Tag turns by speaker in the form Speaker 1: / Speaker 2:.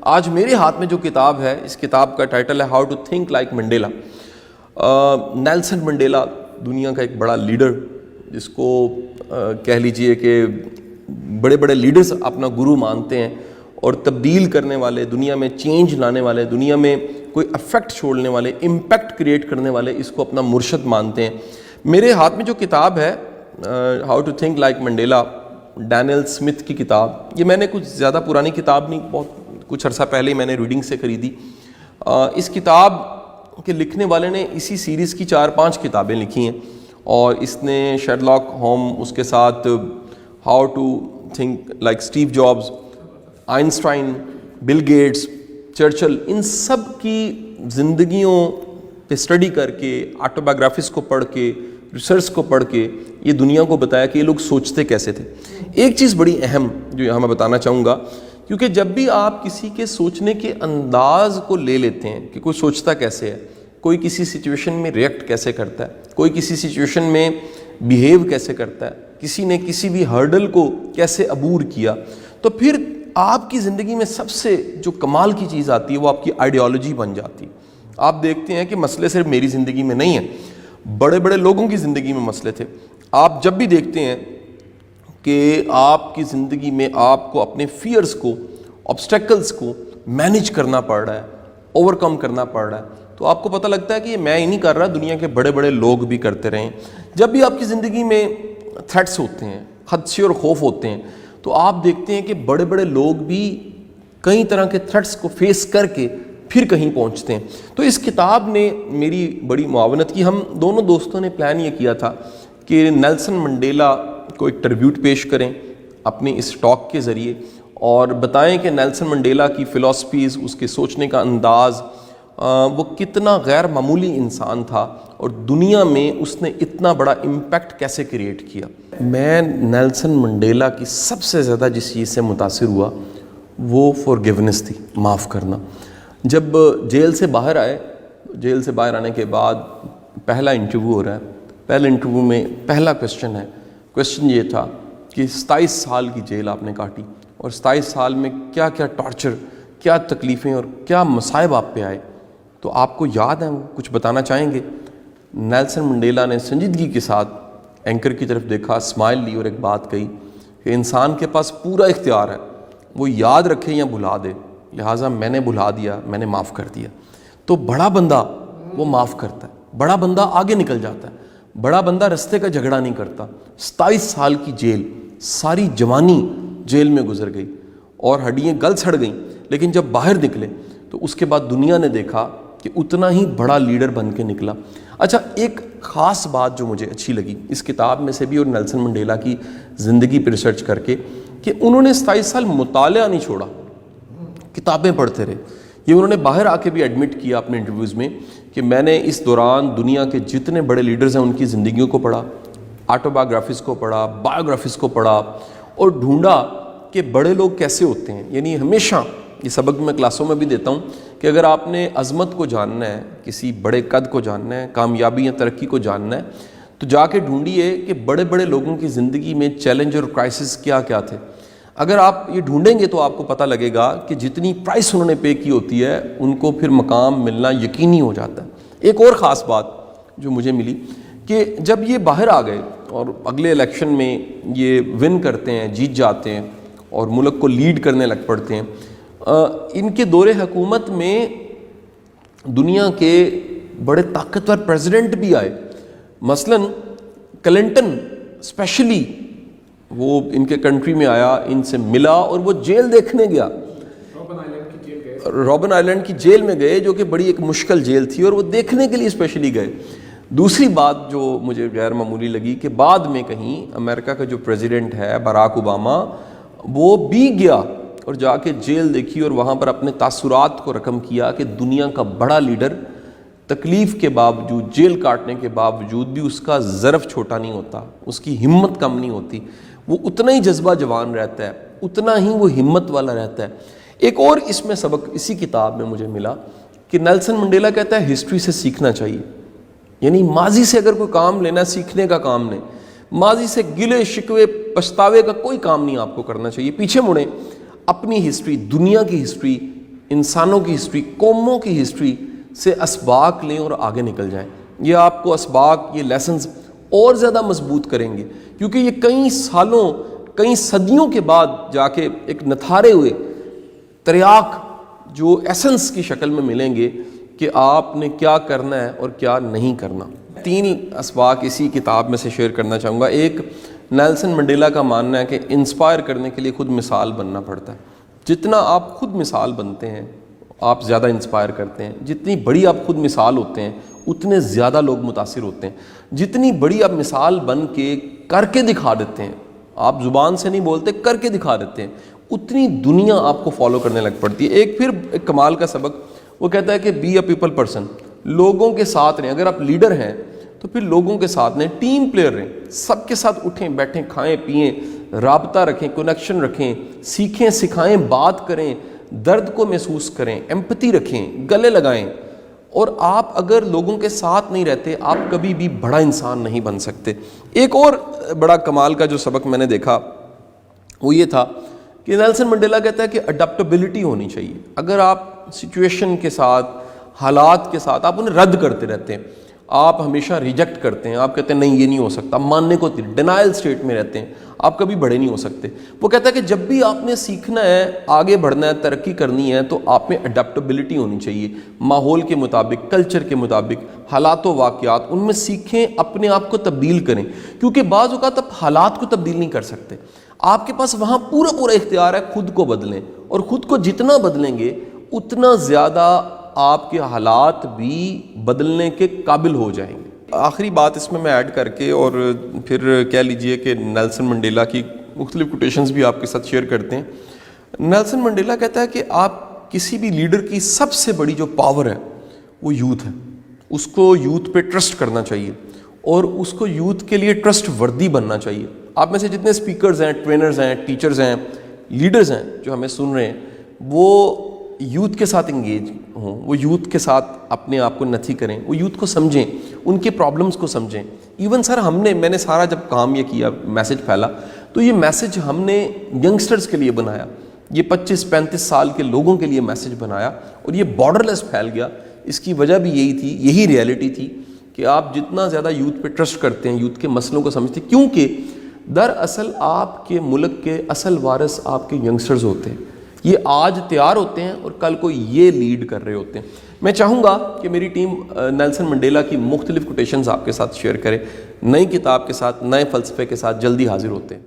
Speaker 1: آج میرے ہاتھ میں جو کتاب ہے، اس کتاب کا ٹائٹل ہے how to think like Mandela. Nelson Mandela دنیا کا ایک بڑا لیڈر، جس کو کہہ لیجئے کہ بڑے بڑے لیڈرز اپنا گرو مانتے ہیں، اور تبدیل کرنے والے، دنیا میں چینج لانے والے، دنیا میں کوئی افیکٹ چھوڑنے والے، امپیکٹ کریٹ کرنے والے اس کو اپنا مرشد مانتے ہیں۔ میرے ہاتھ میں جو کتاب ہے how to think like Mandela, Daniel Smith کی کتاب، یہ میں نے کچھ زیادہ پرانی کتاب نہیں، بہت کچھ عرصہ پہلے ہی میں نے ریڈنگ سے خریدی۔ اس کتاب کے لکھنے والے نے اسی سیریز کی 4-5 کتابیں لکھی ہیں، اور اس نے شرلاک ہوم، اس کے ساتھ how to think like Steve Jobs, Einstein, Bill Gates, Churchill, ان سب کی زندگیوں پہ اسٹڈی کر کے، آٹوبایوگرافیز کو پڑھ کے، ریسرچ کو پڑھ کے یہ دنیا کو بتایا کہ یہ لوگ سوچتے کیسے تھے۔ ایک چیز بڑی اہم جو یہاں میں بتانا چاہوں گا، کیونکہ جب بھی آپ کسی کے سوچنے کے انداز کو لے لیتے ہیں کہ کوئی سوچتا کیسے ہے، کوئی کسی سچویشن میں ریئیکٹ کیسے کرتا ہے، کوئی کسی سچویشن میں بیہیو کیسے کرتا ہے، کسی نے کسی بھی ہرڈل کو کیسے عبور کیا، تو پھر آپ کی زندگی میں سب سے جو کمال کی چیز آتی ہے وہ آپ کی آئیڈیالوجی بن جاتی ہے۔ آپ دیکھتے ہیں کہ مسئلے صرف میری زندگی میں نہیں ہیں، بڑے بڑے لوگوں کی زندگی میں مسئلے تھے۔ آپ جب بھی دیکھتے ہیں کہ آپ کی زندگی میں آپ کو اپنے فیئرز کو، آبسٹیکلز کو مینیج کرنا پڑ رہا ہے، اوور کم کرنا پڑ رہا ہے، تو آپ کو پتہ لگتا ہے کہ یہ میں ہی نہیں کر رہا، دنیا کے بڑے بڑے لوگ بھی کرتے رہے ہیں۔ جب بھی آپ کی زندگی میں تھریٹس ہوتے ہیں، خدشے اور خوف ہوتے ہیں، تو آپ دیکھتے ہیں کہ بڑے بڑے لوگ بھی کئی طرح کے تھریٹس کو فیس کر کے پھر کہیں پہنچتے ہیں۔ تو اس کتاب نے میری بڑی معاونت کی۔ ہم دونوں دوستوں نے پلان یہ کیا تھا کہ نیلسن منڈیلا کو ایک ٹربیوٹ پیش کریں اپنی اس ٹاک کے ذریعے، اور بتائیں کہ نیلسن منڈیلا کی فلسفیز، اس کے سوچنے کا انداز، وہ کتنا غیر معمولی انسان تھا، اور دنیا میں اس نے اتنا بڑا امپیکٹ کیسے کریٹ کیا۔ میں نیلسن منڈیلا کی سب سے زیادہ جس چیز سے متاثر ہوا وہ فارگیونیس تھی، معاف کرنا۔ جب جیل سے باہر آئے، جیل سے باہر آنے کے بعد پہلا انٹرویو ہو رہا ہے، پہلے انٹرویو میں پہلا کویشچن یہ تھا کہ 27 سال کی جیل آپ نے کاٹی، اور 27 سال میں کیا کیا ٹارچر، کیا تکلیفیں اور کیا مصائب آپ پہ آئے، تو آپ کو یاد ہیں وہ کچھ بتانا چاہیں گے؟ نیلسن منڈیلا نے سنجیدگی کے ساتھ اینکر کی طرف دیکھا، اسمائل لی اور ایک بات کہی کہ انسان کے پاس پورا اختیار ہے، وہ یاد رکھے یا بھلا دے، لہٰذا میں نے بھلا دیا، میں نے معاف کر دیا۔ تو بڑا بندہ وہ معاف کرتا ہے، بڑا بندہ آگے نکل جاتا ہے، بڑا بندہ رستے کا جھگڑا نہیں کرتا۔ 27 سال کی جیل، ساری جوانی جیل میں گزر گئی اور ہڈیاں گل سڑ گئیں، لیکن جب باہر نکلے تو اس کے بعد دنیا نے دیکھا کہ اتنا ہی بڑا لیڈر بن کے نکلا۔ اچھا، ایک خاص بات جو مجھے اچھی لگی اس کتاب میں سے بھی اور نیلسن منڈیلا کی زندگی پر ریسرچ کر کے، کہ انہوں نے 27 سال مطالعہ نہیں چھوڑا، کتابیں پڑھتے رہے۔ یہ انہوں نے باہر آ کے بھی ایڈمٹ کیا اپنے انٹرویوز میں کہ میں نے اس دوران دنیا کے جتنے بڑے لیڈرز ہیں ان کی زندگیوں کو پڑھا، آٹوبایوگرافیز کو پڑھا، بایوگرافیز کو پڑھا، اور ڈھونڈا کہ بڑے لوگ کیسے ہوتے ہیں۔ یعنی ہمیشہ یہ سبق میں کلاسوں میں بھی دیتا ہوں کہ اگر آپ نے عظمت کو جاننا ہے، کسی بڑے قد کو جاننا ہے، کامیابی یا ترقی کو جاننا ہے، تو جا کے ڈھونڈیے کہ بڑے بڑے لوگوں کی زندگی میں چیلنج اور کرائسس کیا کیا تھے۔ اگر آپ یہ ڈھونڈیں گے تو آپ کو پتہ لگے گا کہ جتنی پرائس انہوں نے پے کی ہوتی ہے ان کو پھر مقام ملنا یقینی ہو جاتا ہے۔ ایک اور خاص بات جو مجھے ملی کہ جب یہ باہر آ گئے اور اگلے الیکشن میں یہ ون کرتے ہیں، جیت جاتے ہیں اور ملک کو لیڈ کرنے لگ پڑتے ہیں، ان کے دور حکومت میں دنیا کے بڑے طاقتور پریزیڈنٹ بھی آئے، مثلا کلنٹن اسپیشلی وہ ان کے کنٹری میں آیا، ان سے ملا اور وہ جیل دیکھنے گیا، رابن آئلینڈ کی جیل میں گئے جو کہ بڑی ایک مشکل جیل تھی، اور وہ دیکھنے کے لیے اسپیشلی گئے۔ دوسری بات جو مجھے غیر معمولی لگی کہ بعد میں کہیں امریکہ کا جو پریزیڈنٹ ہے باراک اوباما، وہ بھی گیا اور جا کے جیل دیکھی اور وہاں پر اپنے تاثرات کو رقم کیا کہ دنیا کا بڑا لیڈر تکلیف کے باوجود، جیل کاٹنے کے باوجود بھی اس کا ظرف چھوٹا نہیں ہوتا، اس کی ہمت کم نہیں ہوتی، وہ اتنا ہی جذبہ جوان رہتا ہے، اتنا ہی وہ ہمت والا رہتا ہے۔ ایک اور اس میں سبق اسی کتاب میں مجھے ملا کہ نیلسن منڈیلا کہتا ہے ہسٹری سے سیکھنا چاہیے، یعنی ماضی سے اگر کوئی کام لینا، سیکھنے کا کام نہیں، ماضی سے گلے شکوے پچھتاوے کا کوئی کام نہیں آپ کو کرنا چاہیے۔ پیچھے مڑیں، اپنی ہسٹری، دنیا کی ہسٹری انسانوں کی ہسٹری، قوموں کی ہسٹری سے اسباق لیں اور آگے نکل جائیں. یہ آپ کو اسباق، یہ لیسنز اور زیادہ مضبوط کریں گے، کیونکہ یہ کئی سالوں، کئی صدیوں کے بعد جا کے ایک نتھارے ہوئے تریاک جو ایسنس کی شکل میں ملیں گے کہ آپ نے کیا کرنا ہے اور کیا نہیں کرنا. 3 اسباق اسی کتاب میں سے شیئر کرنا چاہوں گا. ایک، نیلسن منڈیلا کا ماننا ہے کہ انسپائر کرنے کے لیے خود مثال بننا پڑتا ہے. جتنا آپ خود مثال بنتے ہیں آپ زیادہ انسپائر کرتے ہیں. جتنی بڑی آپ خود مثال ہوتے ہیں اتنے زیادہ لوگ متاثر ہوتے ہیں. جتنی بڑی آپ مثال بن کے کر کے دکھا دیتے ہیں، آپ زبان سے نہیں بولتے، کر کے دکھا دیتے ہیں، اتنی دنیا آپ کو فالو کرنے لگ پڑتی ہے. ایک کمال کا سبق وہ کہتا ہے کہ بی اے پیپل پرسن، لوگوں کے ساتھ رہیں. اگر آپ لیڈر ہیں تو پھر لوگوں کے ساتھ رہیں، ٹیم پلیئر رہیں، سب کے ساتھ اٹھیں بیٹھیں، کھائیں پئیں، رابطہ رکھیں، کنیکشن رکھیں، سیکھیں سکھائیں، بات کریں، درد کو محسوس کریں، ایمپتھی رکھیں، گلے لگائیں. اور آپ اگر لوگوں کے ساتھ نہیں رہتے آپ کبھی بھی بڑا انسان نہیں بن سکتے. ایک اور بڑا کمال کا جو سبق میں نے دیکھا وہ یہ تھا کہ نیلسن منڈیلا کہتا ہے کہ اڈیپٹیبلٹی ہونی چاہیے. اگر آپ سچویشن کے ساتھ، حالات کے ساتھ آپ انہیں رد کرتے رہتے ہیں، آپ ہمیشہ ریجیکٹ کرتے ہیں، آپ کہتے ہیں نہیں یہ نہیں ہو سکتا، ماننے کو ڈینائل سٹیٹ میں رہتے ہیں، آپ کبھی بڑے نہیں ہو سکتے. وہ کہتا ہے کہ جب بھی آپ نے سیکھنا ہے، آگے بڑھنا ہے، ترقی کرنی ہے تو آپ میں اڈیپٹیبلٹی ہونی چاہیے. ماحول کے مطابق، کلچر کے مطابق، حالات و واقعات ان میں سیکھیں، اپنے آپ کو تبدیل کریں. کیونکہ بعض اوقات آپ حالات کو تبدیل نہیں کر سکتے، آپ کے پاس وہاں پورا اختیار ہے خود کو بدلیں. اور خود کو جتنا بدلیں گے اتنا زیادہ آپ کے حالات بھی بدلنے کے قابل ہو جائیں گے. آخری بات اس میں ایڈ کر کے اور پھر کہہ لیجئے کہ نیلسن منڈیلا کی مختلف کوٹیشنز بھی آپ کے ساتھ شیئر کرتے ہیں. نیلسن منڈیلا کہتا ہے کہ آپ کسی بھی لیڈر کی سب سے بڑی جو پاور ہے وہ یوتھ ہے. اس کو یوتھ پہ ٹرسٹ کرنا چاہیے اور اس کو یوتھ کے لیے ٹرسٹ وردی بننا چاہیے. آپ میں سے جتنے اسپیکرز ہیں، ٹرینرز ہیں، ٹیچرز ہیں، لیڈرز ہیں جو ہمیں سن رہے ہیں، وہ یوتھ کے ساتھ انگیج ہوں، وہ یوتھ کے ساتھ اپنے آپ کو نتھی کریں، وہ یوتھ کو سمجھیں، ان کے پرابلمز کو سمجھیں. ایون سر میں نے سارا جب کام یہ کیا، میسج پھیلا، تو یہ میسج ہم نے ینگسٹرز کے لیے بنایا، یہ 25-35 سال کے لوگوں کے لیے میسج بنایا اور یہ بارڈر لیس پھیل گیا. اس کی وجہ بھی یہی تھی، یہی ریئلٹی تھی کہ آپ جتنا زیادہ یوتھ پہ ٹرسٹ کرتے ہیں، یوتھ کے مسئلوں کو سمجھتے ہیں، کیونکہ دراصل آپ کے ملک کے اصل وارث آپ کے ینگسٹرز ہوتے ہیں. یہ آج تیار ہوتے ہیں اور کل کو یہ لیڈ کر رہے ہوتے ہیں. میں چاہوں گا کہ میری ٹیم نیلسن منڈیلا کی مختلف کوٹیشنز آپ کے ساتھ شیئر کرے. نئی کتاب کے ساتھ، نئے فلسفے کے ساتھ جلدی حاضر ہوتے ہیں.